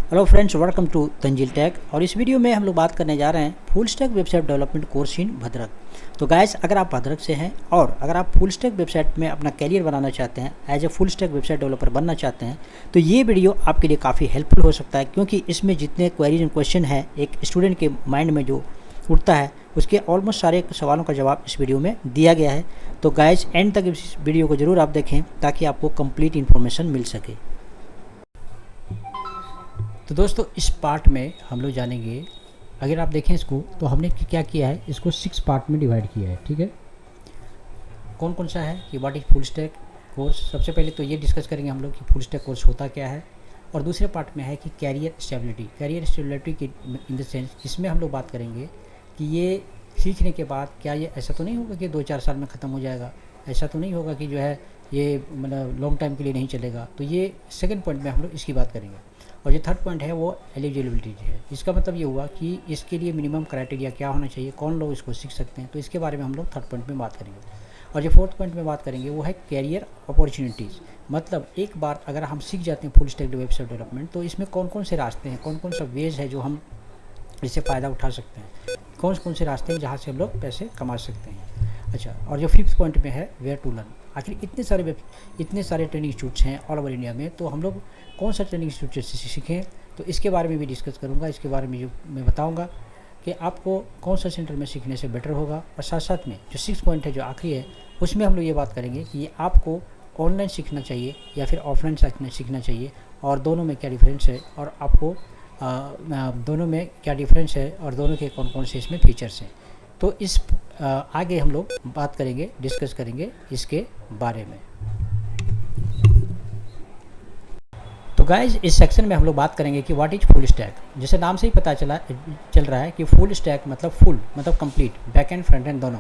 Hello friends, welcome to Tanzil tech. और इस video में हम लोग बात करने जा रहे हैं full stack website development course in Bhadrak. तो गाइस, अगर आप भद्रक से हैं और अगर आप फुल स्टैक वेबसाइट में अपना कैरियर बनाना चाहते हैं, as a full stack website developer बनना चाहते हैं, तो ये वीडियो आपके लिए काफ़ी हेल्पफुल हो सकता है, क्योंकि इसमें जितने क्वेरीज एंड क्वेश्चन है एक स्टूडेंट के माइंड में जो उठता है, उसके ऑलमोस्ट सारे सवालों का जवाब इस वीडियो में दिया गया है। तो गाइस, एंड तक इस वीडियो को ज़रूर आप देखें ताकि आपको कंप्लीट इन्फॉर्मेशन मिल सके। तो दोस्तों, इस पार्ट में हम लोग जानेंगे, अगर आप देखें इसको, तो हमने क्या किया है, इसको 6 पार्ट में डिवाइड किया है। ठीक है, कौन कौन सा है कि what is full stack course. सबसे पहले तो ये डिस्कस करेंगे हम लोग कि फुल स्टैक कोर्स होता क्या है। और दूसरे पार्ट में है कि कैरियर स्टेबिलिटी की इन द सेंस, इसमें हम लोग बात करेंगे कि ये सीखने के बाद क्या ये ऐसा तो नहीं होगा कि 2-4 साल में ख़त्म हो जाएगा, ऐसा तो नहीं होगा कि जो है ये मतलब लॉन्ग टाइम के लिए नहीं चलेगा। तो ये सेकंड पॉइंट में हम लोग इसकी बात करेंगे। और जो थर्ड पॉइंट है वो एलिजिबिलिटी है। इसका मतलब ये हुआ कि इसके लिए मिनिमम क्राइटेरिया क्या होना चाहिए, कौन लोग इसको सीख सकते हैं, तो इसके बारे में हम लोग थर्ड पॉइंट में बात करेंगे। और जो फोर्थ पॉइंट में बात करेंगे वो है कैरियर अपॉर्चुनिटीज़। मतलब एक बार अगर हम सीख जाते हैं फुल स्टैक वेबसाइट डेवलपमेंट, तो इसमें कौन कौन से रास्ते हैं, कौन कौन सा वेज है जो हम इससे फ़ायदा उठा सकते हैं, कौन कौन से रास्ते हैं जहाँ से हम लोग पैसे कमा सकते हैं। अच्छा, और जो फिफ्थ पॉइंट में है वेयर टू लर्न। आखिर इतने सारे ट्रेनिंग इंस्टीट्यूट्स हैं ऑल ओवर इंडिया में, तो हम लोग कौन सा ट्रेनिंग इंस्टीट्यूट से सीखें, तो इसके बारे में भी डिस्कस करूँगा। इसके बारे में जो मैं बताऊँगा कि आपको कौन सा सेंटर में सीखने से बेटर होगा। और साथ साथ में जो 6 पॉइंट है जो आखिरी है, उसमें हम लोग ये बात करेंगे कि ये आपको ऑनलाइन सीखना चाहिए या फिर ऑफलाइन सीखना चाहिए, और दोनों में क्या डिफरेंस है, और आपको दोनों में क्या डिफरेंस है, और दोनों के कौन कौन से इसमें फीचर्स हैं। तो इस आगे हम लोग बात करेंगे, डिस्कस करेंगे इसके बारे में। तो गाइज, इस सेक्शन में हम लोग बात करेंगे कि व्हाट इज फुल स्टैक। जैसे नाम से ही पता चल रहा है कि फुल स्टैक मतलब फुल मतलब complete, back and front end दोनों।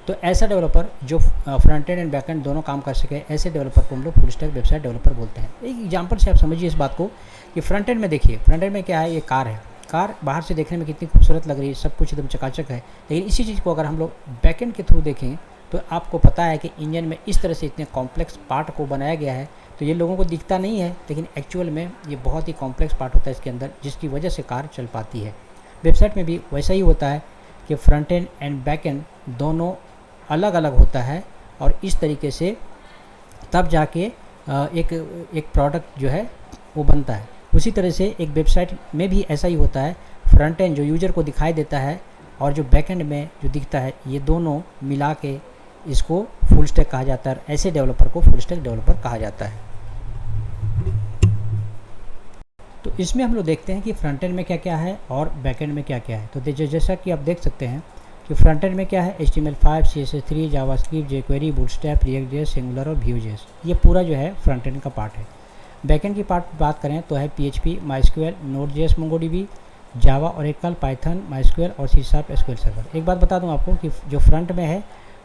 तो ऐसा डेवलपर जो फ्रंट एंड बैक एंड दोनों काम कर सके, ऐसे डेवलपर को हम लोग फुल स्टैक वेबसाइट डेवलपर बोलते हैं। एक एग्जांपल से आप समझिए इस बात को कि फ्रंट एंड में देखिए, फ्रंट एंड में क्या है, ये कार है। कार बाहर से देखने में कितनी खूबसूरत लग रही है, सब कुछ एकदम चकाचक है। लेकिन इसी चीज़ को अगर हम लोग बैक एंड के थ्रू देखें, तो आपको पता है कि इंजन में इस तरह से इतने कॉम्प्लेक्स पार्ट को बनाया गया है, तो ये लोगों को दिखता नहीं है, लेकिन एक्चुअल में ये बहुत ही कॉम्प्लेक्स पार्ट होता है इसके अंदर, जिसकी वजह से कार चल पाती है। वेबसाइट में भी वैसा ही होता है कि front end and back and दोनों अलग अलग होता है, और इस तरीके से तब जाके एक प्रोडक्ट जो है वो बनता है। उसी तरह से एक वेबसाइट में भी ऐसा ही होता है, फ्रंट एंड जो यूज़र को दिखाई देता है और जो बैक एंड में जो दिखता है, ये दोनों मिला के इसको फुल स्टैक कहा जाता है। ऐसे डेवलपर को फुल स्टैक डेवलपर कहा जाता है। तो इसमें हम लोग देखते हैं कि फ्रंट एंड में क्या क्या है और बैक एंड में क्या क्या है। तो जैसा कि आप देख सकते हैं कि फ्रंट एंड में क्या है, HTML5, CSS3, JavaScript, jQuery, Bootstrap, React.js, Angular और Vue.js, ये पूरा जो है फ्रंट एंड का पार्ट है। बैकएंड की पार्ट बात करें तो है PHP, MySQL, Node.js, MongoDB, Java, Oracle, Python, MySQL और C# SQL सर्वर। एक बात बता दूं आपको कि जो फ्रंट में है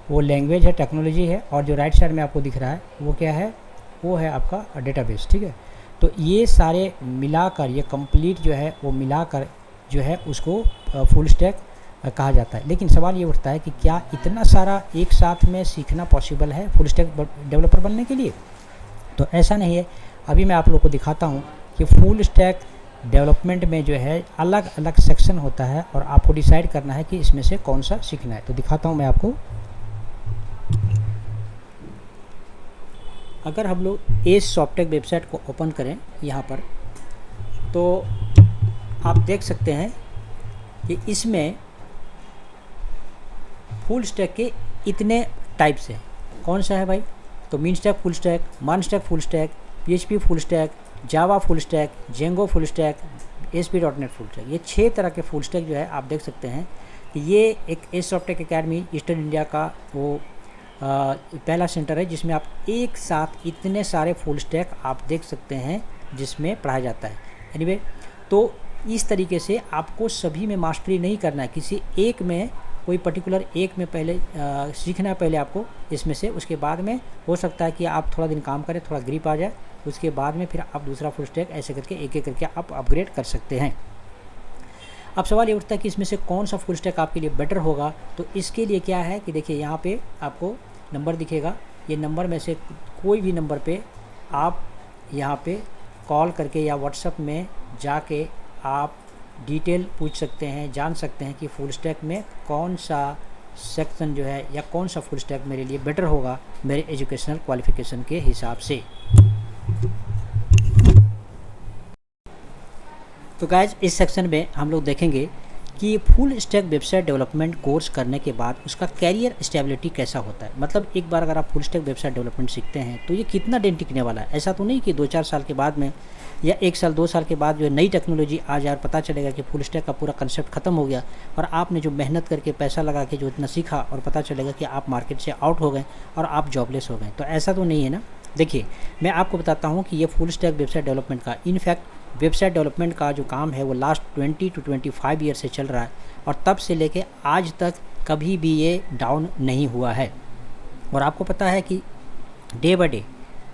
वो लैंग्वेज है, टेक्नोलॉजी है, और जो राइट साइड में आपको दिख रहा है वो क्या है, वो है आपका डेटाबेस। ठीक है, तो ये सारे मिलाकर, ये कंप्लीट जो है वो मिलाकर जो है उसको फुल स्टैक कहा जाता है। लेकिन सवाल ये उठता है कि क्या इतना सारा एक साथ में सीखना पॉसिबल है फुल स्टैक डेवलपर बनने के लिए? तो ऐसा नहीं है। अभी मैं आप लोग को दिखाता हूँ कि फुल स्टैक डेवलपमेंट में जो है अलग अलग सेक्शन होता है, और आपको डिसाइड करना है कि इसमें से कौन सा सीखना है। तो दिखाता हूँ मैं आपको। अगर हम लोग एज सॉफ्टटेक वेबसाइट को ओपन करें यहाँ पर, तो आप देख सकते हैं कि इसमें फुल स्टैक के इतने टाइप्स हैं। कौन सा है भाई? तो मीन स्टैक फुल स्टैक, मान stack full stack, PHP full stack, Java full stack, Django full stack, ASP.NET full stack. ये 6 तरह के फुल स्टैक जो है आप देख सकते हैं कि ये एक Edge Softtech Academy Eastern India का वो पहला सेंटर है जिसमें आप एक साथ इतने सारे फुल स्टैक आप देख सकते हैं जिसमें पढ़ाया जाता है। एनीवे, तो इस तरीके से आपको सभी में मास्टरी नहीं करना है, किसी एक में, कोई पर्टिकुलर एक में पहले सीखना है पहले आपको इसमें से। उसके बाद में हो सकता है कि आप थोड़ा दिन काम करें, थोड़ा ग्रिप आ जाए, उसके बाद में फिर आप दूसरा फुल स्टैक ऐसे करके एक एक करके आप अपग्रेड कर सकते हैं। अब सवाल ये उठता है कि इसमें से कौन सा फुल स्टैक आपके लिए बेटर होगा। तो इसके लिए क्या है कि देखिए, यहाँ पे आपको नंबर दिखेगा, ये नंबर में से कोई भी नंबर पे आप यहाँ पे कॉल करके या व्हाट्सएप में जाके आप डिटेल पूछ सकते हैं, जान सकते हैं कि फुल स्टैक में कौन सा सेक्शन जो है या कौन सा फुल स्टैक मेरे लिए बेटर होगा मेरे एजुकेशनल क्वालिफ़िकेशन के हिसाब से। तो गाइज इस सेक्शन में हम लोग देखेंगे कि full stack website development course करने के बाद उसका कैरियर स्टेबिलिटी कैसा होता है। मतलब एक बार अगर आप फुल स्टैक वेबसाइट डेवलपमेंट सीखते हैं तो ये कितना दिन टिकने वाला है। ऐसा तो नहीं कि 2-4 साल के बाद में या 1 साल 2 साल के बाद जो है नई टेक्नोलॉजी आ जाए और पता चलेगा कि फुल स्टैक का पूरा कंसेप्ट खत्म हो गया और आपने जो मेहनत करके पैसा लगा के जो इतना सीखा और पता चलेगा कि आप मार्केट से आउट हो गए और आप जॉबलेस हो गए। तो ऐसा तो नहीं है ना। देखिए मैं आपको बताता हूँ कि ये फुल स्टैक वेबसाइट डेवलपमेंट का इनफैक्ट वेबसाइट डेवलपमेंट का जो काम है वो लास्ट 20 to 25 ईयर से चल रहा है और तब से लेके आज तक कभी भी ये डाउन नहीं हुआ है। और आपको पता है कि डे बाय डे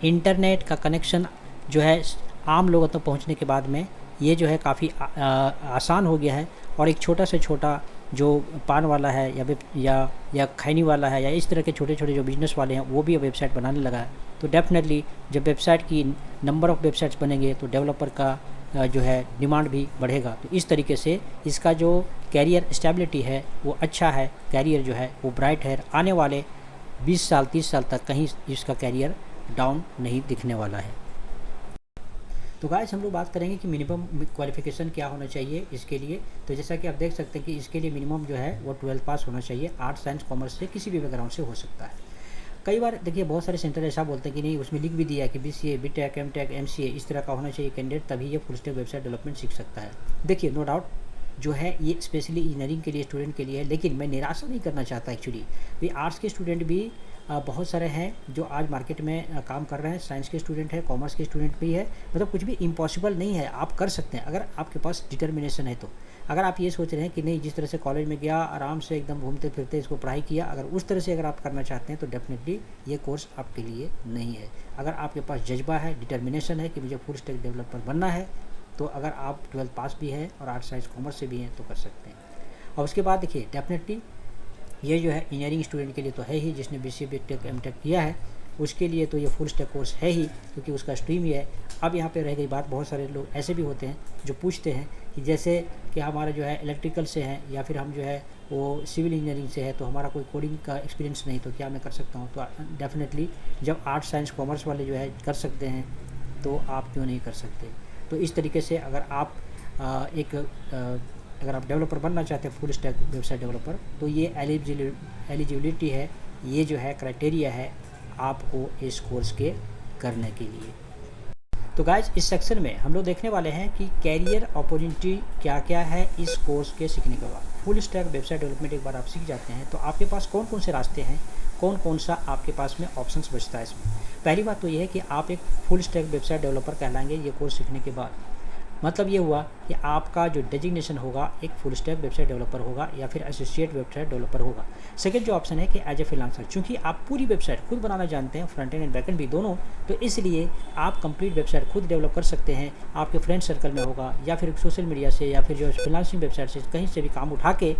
इंटरनेट का कनेक्शन जो है आम लोगों तक पहुंचने के बाद में ये जो है काफ़ी आसान हो गया है और एक छोटा से छोटा जो पान वाला है या खैनी वाला है या इस तरह के छोटे छोटे जो बिजनेस वाले हैं वो भी अब वेबसाइट बनाने लगा है। तो डेफिनेटली जब वेबसाइट की नंबर ऑफ़ वेबसाइट्स बनेंगे तो डेवलपर का जो है डिमांड भी बढ़ेगा। तो इस तरीके से इसका जो कैरियर स्टेबिलिटी है वो अच्छा है, कैरियर जो है वो ब्राइट है। आने वाले 20 साल 30 साल तक कहीं इसका कैरियर डाउन नहीं दिखने वाला है। तो गाइस हम लोग बात करेंगे कि मिनिमम क्वालिफिकेशन क्या होना चाहिए इसके लिए। तो जैसा कि आप देख सकते हैं कि इसके लिए मिनिमम जो है वो 12 पास होना चाहिए। आर्ट्स साइंस कॉमर्स से किसी भी बैकग्राउंड से हो सकता है। कई बार देखिए बहुत सारे सेंटर ऐसा बोलते हैं कि नहीं, उसमें लिख भी दिया कि BCA BTech MTech MCA इस तरह का होना चाहिए कैंडिडेट, तभी ये फुल स्टैक वेबसाइट डेवलपमेंट सीख सकता है। देखिए नो डाउट जो है ये स्पेशली इंजीनियरिंग के लिए स्टूडेंट के लिए है, लेकिन मैं निराशा नहीं करना चाहता एक्चुअली। भी आर्ट्स के स्टूडेंट भी बहुत सारे हैं जो आज मार्केट में काम कर रहे हैं। साइंस के स्टूडेंट है, कॉमर्स के स्टूडेंट भी है। मतलब कुछ भी इम्पॉसिबल नहीं है, आप कर सकते हैं अगर आपके पास डिटर्मिनेशन है तो। अगर आप ये सोच रहे हैं कि नहीं जिस तरह से कॉलेज में गया आराम से एकदम घूमते फिरते इसको पढ़ाई किया, अगर उस तरह से अगर आप करना चाहते हैं तो डेफिनेटली ये कोर्स आपके लिए नहीं है। अगर आपके पास जज्बा है, डिटर्मिनेशन है कि मुझे फुल स्टैक डेवलपर बनना है, तो अगर आप 12 पास भी हैं और आर्ट्स साइंस कॉमर्स से भी हैं तो कर सकते हैं। और उसके बाद देखिए डेफिनेटली ये जो है इंजीनियरिंग स्टूडेंट के लिए तो है ही, जिसने BCA BTech MTech किया है उसके लिए तो ये फुल स्टैक कोर्स है ही, क्योंकि उसका स्ट्रीम ही है। अब यहाँ पे रह गई बात, बहुत सारे लोग ऐसे भी होते हैं जो पूछते हैं कि जैसे कि हमारा जो है इलेक्ट्रिकल से है या फिर हम जो है वो सिविल इंजीनियरिंग से है, तो हमारा कोई कोडिंग का एक्सपीरियंस नहीं, तो क्या मैं कर सकता हूँ। तो डेफिनेटली जब आर्ट्स साइंस कॉमर्स वाले जो है कर सकते हैं तो आप क्यों नहीं कर सकते। तो इस तरीके से अगर आप अगर आप डेवलपर बनना चाहते हैं फुल स्टैक वेबसाइट डेवलपर, तो ये एलिजिबिलिटी है, ये जो है क्राइटेरिया है आपको इस कोर्स के करने के लिए। तो गाइज इस सेक्शन में हम लोग देखने वाले हैं कि कैरियर अपॉर्चुनिटी क्या क्या है इस कोर्स के सीखने के बाद। फुल स्टैक वेबसाइट डेवलपमेंट एक बार आप सीख जाते हैं तो आपके पास कौन कौन से रास्ते हैं, कौन कौन सा आपके पास में ऑप्शंस बचता है इसमें। पहली बात तो ये है कि आप एक फुल स्टैक वेबसाइट डेवलपर कहलाएंगे ये कोर्स सीखने के बाद। मतलब ये हुआ कि आपका जो डेजिग्नेशन होगा एक फुल स्टैक वेबसाइट डेवलपर होगा या फिर एसोसिएट वेबसाइट डेवलपर होगा। सेकंड जो ऑप्शन है कि एज ए फ्रीलांसर, चूंकि आप पूरी वेबसाइट खुद बनाना जानते हैं, front end and back and भी दोनों, तो इसलिए आप कंप्लीट वेबसाइट खुद डेवलप कर सकते हैं। आपके फ्रेंड सर्कल में होगा या फिर सोशल मीडिया से या फिर जो फ्रीलांसिंग वेबसाइट से कहीं से भी काम उठा के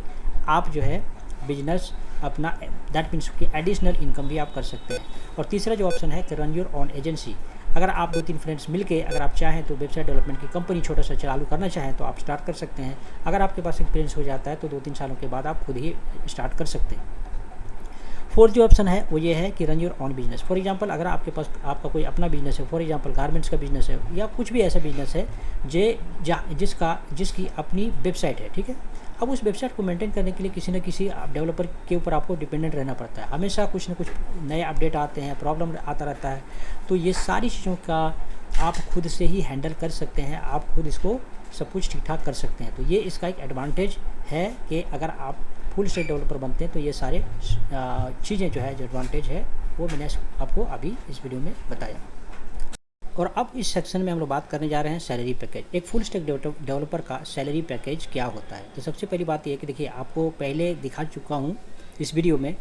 आप जो है बिजनेस अपना, दैट मीन्स कि एडिशनल इनकम भी आप कर सकते हैं। और तीसरा जो ऑप्शन है कि रन योर ऑन एजेंसी। अगर आप 2-3 फ्रेंड्स मिलके अगर आप चाहें तो वेबसाइट डेवलपमेंट की कंपनी छोटा सा चालू करना चाहें तो आप स्टार्ट कर सकते हैं। अगर आपके पास एक्सपीरियंस हो जाता है तो 2-3 सालों के बाद आप खुद ही स्टार्ट कर सकते हैं। फोर्थ जो ऑप्शन है वो ये है कि run your on business. For example अगर आपके पास आपका कोई अपना बिजनेस है, फॉर एग्जांपल गारमेंट्स का बिजनेस है या कुछ भी ऐसा बिजनेस है जिसकी अपनी वेबसाइट है, ठीक है। अब उस वेबसाइट को मेंटेन करने के लिए किसी न किसी डेवलपर के ऊपर आपको डिपेंडेंट रहना पड़ता है। हमेशा कुछ न कुछ नए अपडेट आते हैं, प्रॉब्लम आता रहता है। तो ये सारी चीज़ों का आप खुद से ही हैंडल कर सकते हैं, आप खुद इसको सब कुछ ठीक ठाक कर सकते हैं। तो ये इसका एक एडवांटेज है कि अगर आप फुल स्टैक डेवलपर बनते हैं तो ये सारे चीज़ें जो है जो एडवांटेज है वो मैंने आपको अभी इस वीडियो में बताया। और अब इस सेक्शन में हम लोग बात करने जा रहे हैं सैलरी पैकेज। एक फुल स्टैक डेवलपर का सैलरी पैकेज क्या होता है। तो सबसे पहली बात ये कि देखिए आपको पहले दिखा चुका हूँ इस वीडियो में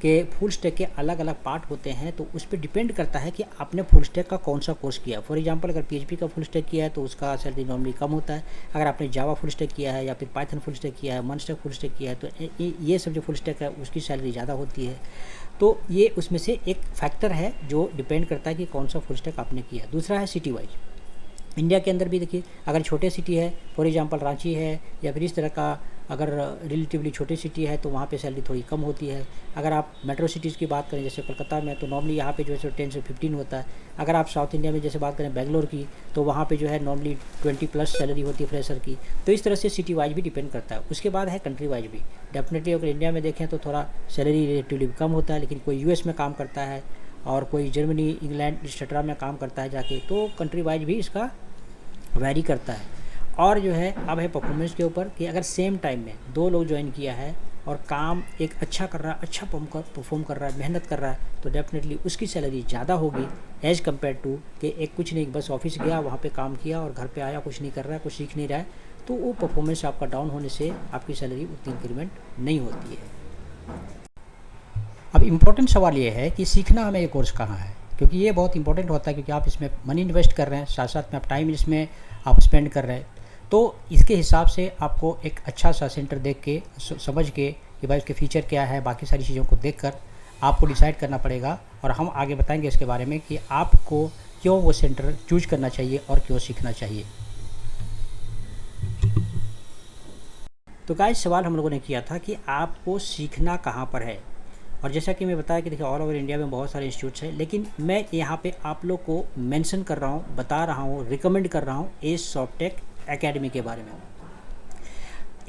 कि फुल स्टैक के अलग अलग पार्ट होते हैं, तो उस पर डिपेंड करता है कि आपने फुल स्टैक का कौन सा कोर्स किया। फॉर एग्जांपल अगर PHP का फुल स्टैक किया है तो उसका सैलरी नॉर्मली कम होता है। अगर आपने जावा फुल स्टैक किया है या फिर पाइथन फुल स्टैक किया है, मनस्टैक फुल स्टैक किया है, तो ये सब जो फुल स्टैक है उसकी सैलरी ज़्यादा होती है। तो ये उसमें से एक फैक्टर है जो डिपेंड करता है कि कौन सा फुल स्टैक आपने किया है। दूसरा है सिटी वाइज। इंडिया के अंदर भी देखिए, अगर छोटे सिटी है, फॉर एग्जांपल रांची है या फिर इस तरह का अगर रिलेटिवली छोटी सिटी है तो वहाँ पे सैलरी थोड़ी कम होती है। अगर आप मेट्रो सिटीज़ की बात करें जैसे कोलकाता में, तो नॉर्मली यहाँ पे जो है सो 10 से 15 होता है। अगर आप साउथ इंडिया में जैसे बात करें बेंगलोर की, तो वहाँ पे जो है नॉर्मली 20+ सैलरी होती है फ्रेशर की। तो इस तरह से सिटी वाइज भी डिपेंड करता है। उसके बाद है कंट्री वाइज भी। डेफिनेटली अगर इंडिया में देखें तो थोड़ा सैलरी रिलेटिवली कम होता है, लेकिन कोई यूएस में काम करता है और कोई जर्मनी, इंग्लैंड, एक्सेट्रा में काम करता है जाके, तो कंट्री वाइज भी इसका वैरी करता है। और जो है अब है परफॉर्मेंस के ऊपर कि अगर सेम टाइम में 2 लोग ज्वाइन किया है और काम एक अच्छा कर रहा है, अच्छा परफॉर्म कर रहा है, मेहनत कर रहा है, तो डेफिनेटली उसकी सैलरी ज़्यादा होगी एज़ कम्पेयर टू कि एक कुछ नहीं, बस ऑफिस गया, वहाँ पे काम किया और घर पे आया, कुछ नहीं कर रहा है, कुछ सीख नहीं रहा है। तो वो परफॉर्मेंस आपका डाउन होने से आपकी सैलरी उतनी इंक्रीमेंट नहीं होती है। अब इम्पोर्टेंट सवाल ये है कि सीखना हमें ये कोर्स कहाँ है, क्योंकि ये बहुत इंपॉर्टेंट होता है, क्योंकि आप इसमें मनी इन्वेस्ट कर रहे हैं, साथ साथ में आप टाइम इसमें आप स्पेंड कर रहे हैं। तो इसके हिसाब से आपको एक अच्छा सा सेंटर देख के समझ के कि भाई उसके फीचर क्या है, बाकी सारी चीज़ों को देखकर आपको डिसाइड करना पड़ेगा। और हम आगे बताएंगे इसके बारे में कि आपको क्यों वो सेंटर चूज करना चाहिए और क्यों सीखना चाहिए। तो गाइस, सवाल हम लोगों ने किया था कि आपको सीखना कहाँ पर है, और जैसा कि मैं बताया कि देखिए ऑल ओवर इंडिया में बहुत सारे इंस्टीट्यूट्स हैं, लेकिन मैं यहाँ पे आप लोग को मेंशन कर रहा हूँ, बता रहा हूँ, रिकमेंड कर रहा हूँ एज सॉफ्टेक एकेडमी के बारे में।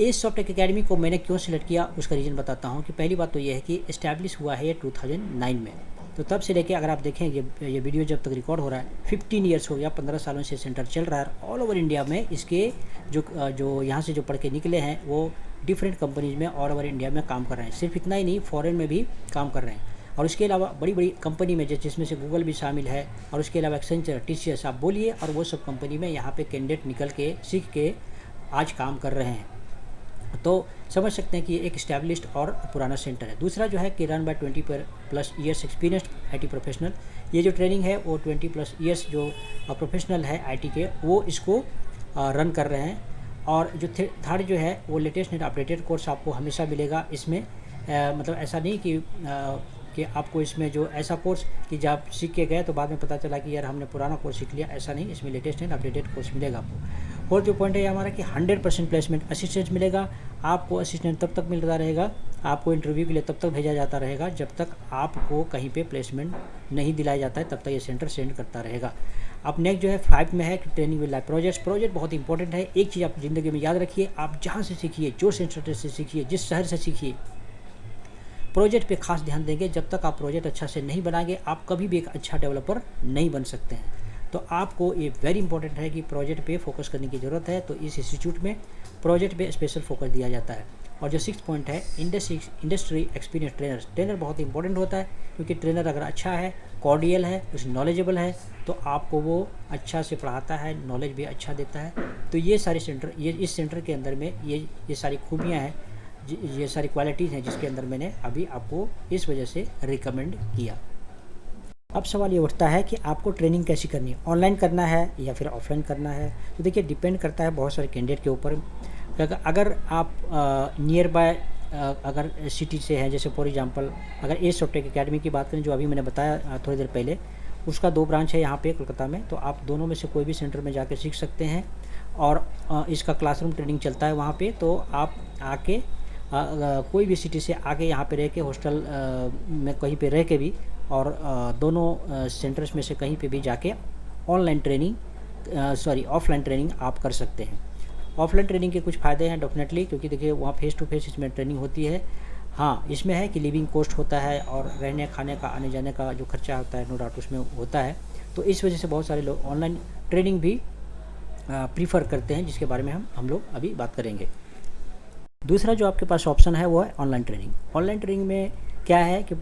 एज सॉफ्टेक एकेडमी को मैंने क्यों सिलेक्ट किया उसका रीज़न बताता हूँ। कि पहली बात तो ये है कि इस्टेब्लिश हुआ है ये 2009 में, तो तब से लेके अगर आप देखें ये वीडियो जब तक रिकॉर्ड हो रहा है 15 ईयर्स हो गया, 15 सालों से सेंटर चल रहा है। ऑल ओवर इंडिया में इसके जो यहाँ से जो पढ़ के निकले हैं वो डिफरेंट कंपनीज में ऑल ओवर इंडिया में काम कर रहे हैं। सिर्फ इतना ही नहीं, फॉरेन में भी काम कर रहे हैं। और उसके अलावा बड़ी बड़ी कंपनी में जिसमें से गूगल भी शामिल है, और उसके अलावा एक्सेंचर, टीसीएस आप बोलिए, और वो सब कंपनी में यहाँ पे कैंडिडेट निकल के सीख के आज काम कर रहे हैं। तो समझ सकते हैं कि ये एक इस्टेब्लिश्ड और पुराना सेंटर है। दूसरा जो है कि run by 20+ years experienced IT professional. ये जो ट्रेनिंग है वो 20+ ईयर्स जो प्रोफेशनल है आईटी के, वो इसको रन कर रहे हैं। और जो थर्ड जो है वो लेटेस्ट एंड अपडेटेड कोर्स आपको हमेशा मिलेगा इसमें। मतलब ऐसा नहीं कि आपको इसमें जो ऐसा कोर्स कि जब आप सीख के गए तो बाद में पता चला कि यार हमने पुराना कोर्स सीख लिया, ऐसा नहीं। इसमें लेटेस्ट एंड अपडेटेड कोर्स मिलेगा आपको। और जो पॉइंट है हमारा कि 100% प्लेसमेंट असिस्टेंट मिलेगा आपको। असिस्टेंट तब तक मिलता रहेगा, आपको इंटरव्यू के लिए तब तक भेजा जाता रहेगा जब तक आपको कहीं पे प्लेसमेंट नहीं दिलाया जाता है, तब तक ये सेंटर सेंड करता रहेगा। अब नेक्स्ट जो है 5 में है कि ट्रेनिंग विद लाइव प्रोजेक्ट बहुत इंपॉर्टेंट है। एक चीज़ आप ज़िंदगी में याद रखिए, आप जहाँ से सीखिए, जो सेंटर से सीखिए, जिस शहर से सीखिए, प्रोजेक्ट पे खास ध्यान देंगे। जब तक आप प्रोजेक्ट अच्छा से नहीं बनाएंगे आप कभी भी एक अच्छा डेवलपर नहीं बन सकते हैं। तो आपको ये वेरी इंपॉर्टेंट है कि प्रोजेक्ट पे फोकस करने की ज़रूरत है। तो इस इंस्टीट्यूट में प्रोजेक्ट पे स्पेशल फोकस दिया जाता है। और जो 6th पॉइंट है इंडस्ट्री एक्सपीरियंस ट्रेनर बहुत इंपॉर्टेंट होता है, क्योंकि ट्रेनर अगर अच्छा है, कॉर्डियल है, उस नॉलेजेबल है, तो आपको वो अच्छा से पढ़ाता है, नॉलेज भी अच्छा देता है। तो ये सारे सेंटर, ये इस सेंटर के अंदर में ये सारी खूबियाँ हैं, ये सारी क्वालिटीज़ हैं जिसके अंदर मैंने अभी आपको इस वजह से रिकमेंड किया। अब सवाल ये उठता है कि आपको ट्रेनिंग कैसी करनी है, ऑनलाइन करना है या फिर ऑफलाइन करना है। तो देखिए डिपेंड करता है बहुत सारे कैंडिडेट के ऊपर। अगर आप नियर बाय अगर सिटी से हैं, जैसे फॉर एग्जांपल अगर एज सॉफ्टेक एकेडमी की बात करें जो अभी मैंने बताया थोड़ी देर पहले, उसका 2 ब्रांच है यहाँ पे कोलकाता में। तो आप दोनों में से कोई भी सेंटर में जाकर सीख सकते हैं। और इसका क्लासरूम ट्रेनिंग चलता है वहाँ पे। तो आप आके कोई भी सिटी से आके यहाँ पे रह के हॉस्टल में कहीं पे रह के भी, और दोनों सेंटर्स में से कहीं पे भी जाके ऑफलाइन ट्रेनिंग आप कर सकते हैं। ऑफलाइन ट्रेनिंग के कुछ फ़ायदे हैं डेफिनेटली, क्योंकि देखिए वहाँ फेस टू फेस इसमें ट्रेनिंग होती है। हाँ, इसमें है कि लिविंग कॉस्ट होता है और रहने खाने का, आने जाने का जो खर्चा होता है, नो डाउट उसमें होता है। तो इस वजह से बहुत सारे लोग ऑनलाइन ट्रेनिंग भी प्रीफर करते हैं, जिसके बारे में हम लोग अभी बात करेंगे। दूसरा जो आपके पास ऑप्शन है वो है ऑनलाइन ट्रेनिंग। ऑनलाइन ट्रेनिंग में क्या है कि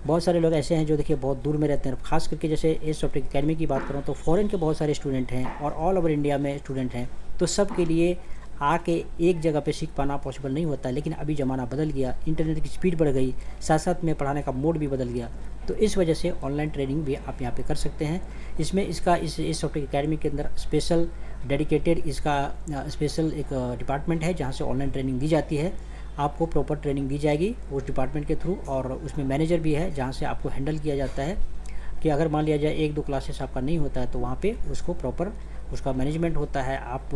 बहुत सारे लोग ऐसे हैं जो देखिए बहुत दूर में रहते हैं, खास करके जैसे एज सॉफ्टेक एकेडमी की बात करूँ तो फॉरेन के बहुत सारे स्टूडेंट हैं और ऑल ओवर इंडिया में स्टूडेंट हैं। तो सब के लिए आके एक जगह पे सीख पाना पॉसिबल नहीं होता है। लेकिन अभी ज़माना बदल गया, इंटरनेट की स्पीड बढ़ गई, साथ साथ में पढ़ाने का मोड भी बदल गया। तो इस वजह से ऑनलाइन ट्रेनिंग भी आप यहाँ पे कर सकते हैं। इसमें इस सॉफ्टवेयर एकेडमी के अंदर स्पेशल डेडिकेटेड इसका स्पेशल एक डिपार्टमेंट है जहाँ से ऑनलाइन ट्रेनिंग दी जाती है। आपको प्रॉपर ट्रेनिंग दी जाएगी उस डिपार्टमेंट के थ्रू, और उसमें मैनेजर भी है जहाँ से आपको हैंडल किया जाता है कि अगर मान लिया जाए 1-2 क्लासेस आपका नहीं होता है तो वहाँ पे उसको प्रॉपर उसका मैनेजमेंट होता है, आप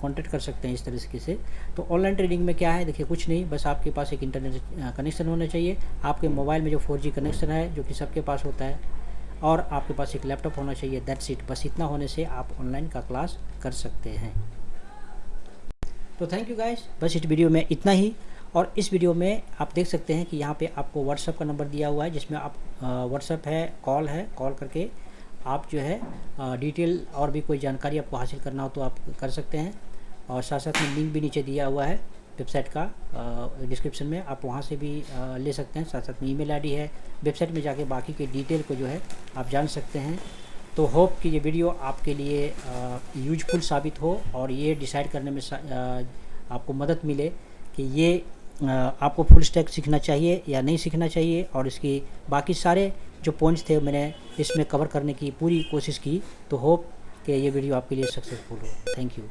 कांटेक्ट कर सकते हैं इस तरीके से। तो ऑनलाइन ट्रेडिंग में क्या है, देखिए कुछ नहीं, बस आपके पास एक इंटरनेट कनेक्शन होना चाहिए, आपके मोबाइल में जो 4G कनेक्शन है जो कि सबके पास होता है, और आपके पास एक लैपटॉप होना चाहिए, दैट्स इट। बस इतना होने से आप ऑनलाइन का क्लास कर सकते हैं। तो थैंक यू गाइस, बस इस वीडियो में इतना ही। और इस वीडियो में आप देख सकते हैं कि यहाँ पे आपको व्हाट्सअप का नंबर दिया हुआ है, जिसमें आप व्हाट्सअप है, कॉल करके आप जो है डिटेल और भी कोई जानकारी आपको हासिल करना हो तो आप कर सकते हैं। और साथ साथ में लिंक भी नीचे दिया हुआ है वेबसाइट का, डिस्क्रिप्शन में, आप वहाँ से भी ले सकते हैं। साथ साथ में ईमेल आईडी है, वेबसाइट में जाके बाकी के डिटेल को जो है आप जान सकते हैं। तो होप कि ये वीडियो आपके लिए यूजफुल साबित हो और ये डिसाइड करने में आपको मदद मिले कि ये आपको फुल स्टैक सीखना चाहिए या नहीं सीखना चाहिए। और इसकी बाकी सारे जो पॉइंट्स थे मैंने इसमें कवर करने की पूरी कोशिश की। तो होप कि ये वीडियो आपके लिए सक्सेसफुल हो। Thank you.